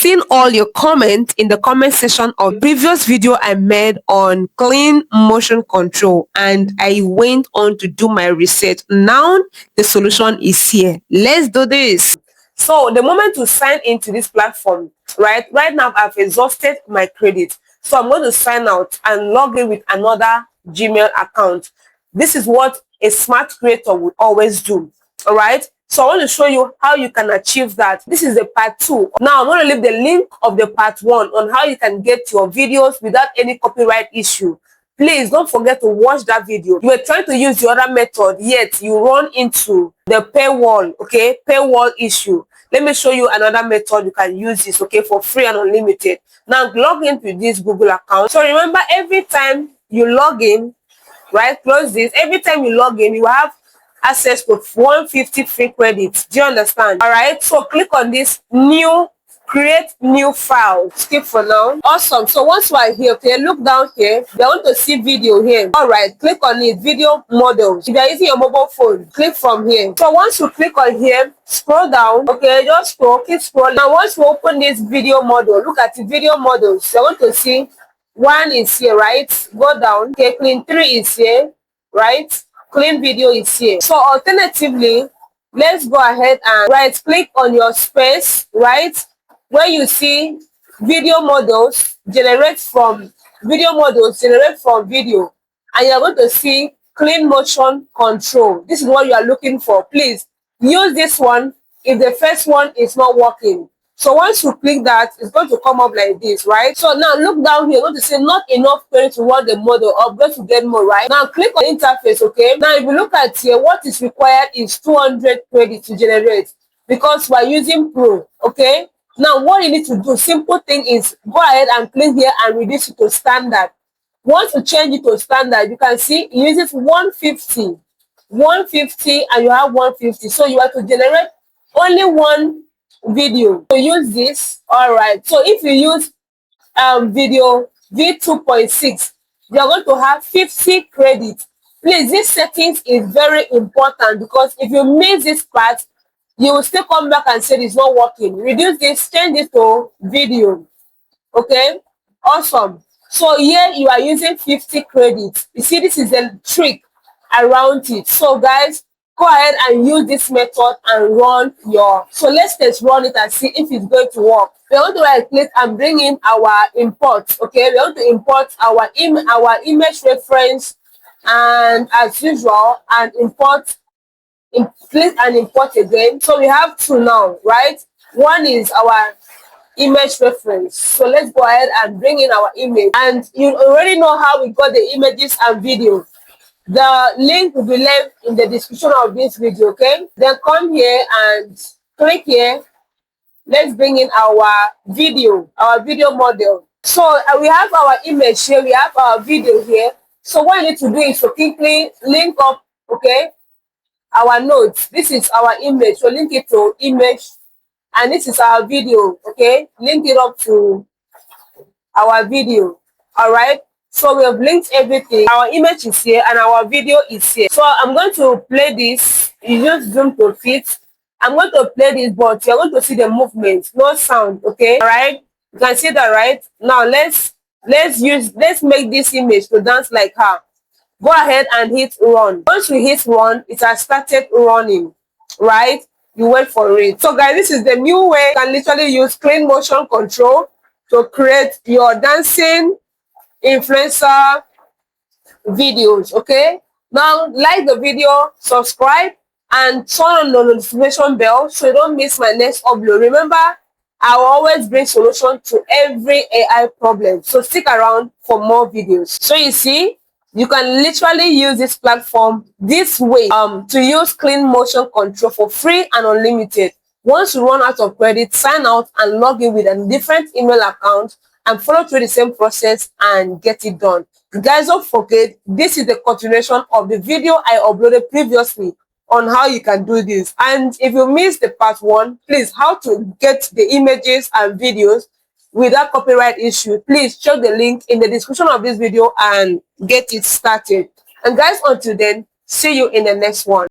seen all your comments in the comment section of previous video I made on clean motion control, and I went on to do my research. Now the solution is here. Let's do this. So the moment to sign into this platform, right now I've exhausted my credit. So I'm going to sign out and log in with another Gmail account. This is what a smart creator would always do. All right. So I want to show you how you can achieve that. This is the part 2. Now I'm going to leave the link of the part 1 on how you can get your videos without any copyright issue. Please don't forget to watch that video. You were trying to use the other method, yet you run into the paywall, okay, paywall issue. Let me show you another method you can use this, okay, for free and unlimited. Now log into this Google account. So remember, every time you log in, right, close this. Every time you log in, you have access to 150 free credits. Do you understand? All right, so click on this new, create new file. Skip for now. Awesome. So once you are here, okay, look down here. You want to see video here. All right, click on it, video models. If you are using your mobile phone, click from here. So once you click on here, scroll down. Okay, just scroll, keep scrolling. Now once you open this video model, look at the video models. You want to see one is here, right? Go down. Okay, clean 3 is here, right? Clean video is here. So alternatively, let's go ahead and right click on your space, right? Where you see video models generate from video, and you're going to see clean motion control. This is what you are looking for. Please use this one if the first one is not working. So once you click that, it's going to come up like this, right? So now look down here. You're going to say not enough credit to run the model, upgrade to get more, right? Now click on interface, okay? Now if you look at here, what is required is 200 credit to generate because we're using Pro, okay? Now what you need to do, simple thing is go ahead and click here and reduce it to standard. Once you change it to standard, you can see it uses 150, and you have 150. So you have to generate only one video to use this. All right, so if you use video v2.6, you're going to have 50 credits. Please, this settings is very important because if you miss this part, you will still come back and say it's not working. Reduce this, change it to video. Okay, awesome. So here you are using 50 credits. You see, this is a trick around it. So guys, go ahead and use this method and run your. So let's just run it and see if it's going to work. We want to right click and bring in our import. Okay, we want to import our image reference, and as usual, and click and import again. So we have 2 now, right? One is our image reference. So let's go ahead and bring in our image, and you already know how we got the images and video. The link will be left in the description of this video, okay? Then come here and click here. Let's bring in our video model. So we have our image here, we have our video here. So what you need to do is to quickly link up, okay, our notes. This is our image, so link it to image, and this is our video, okay? Link it up to our video, all right? So we have linked everything. Our image is here and our video is here. So I'm going to play this. You just zoom to fit. I'm going to play this, but you're going to see the movement, no sound, okay? All right? You can see that, right? Now let's make this image to dance like her. Go ahead and hit run. Once you hit run, it has started running, right? You wait for it. So guys, this is the new way you can literally use clean motion control to create your dancing influencer videos, okay? Now like the video, subscribe, and turn on the notification bell so you don't miss my next upload. Remember, I will always bring solution to every AI problem, so stick around for more videos. So you see, you can literally use this platform this way to use clean motion control for free and unlimited. Once you run out of credit, sign out and log in with a different email account and follow through the same process and get it done. Guys, don't forget, this is the continuation of the video I uploaded previously on how you can do this. And if you missed the part 1, please, how to get the images and videos without copyright issue, please check the link in the description of this video and get it started. And guys, until then, see you in the next one.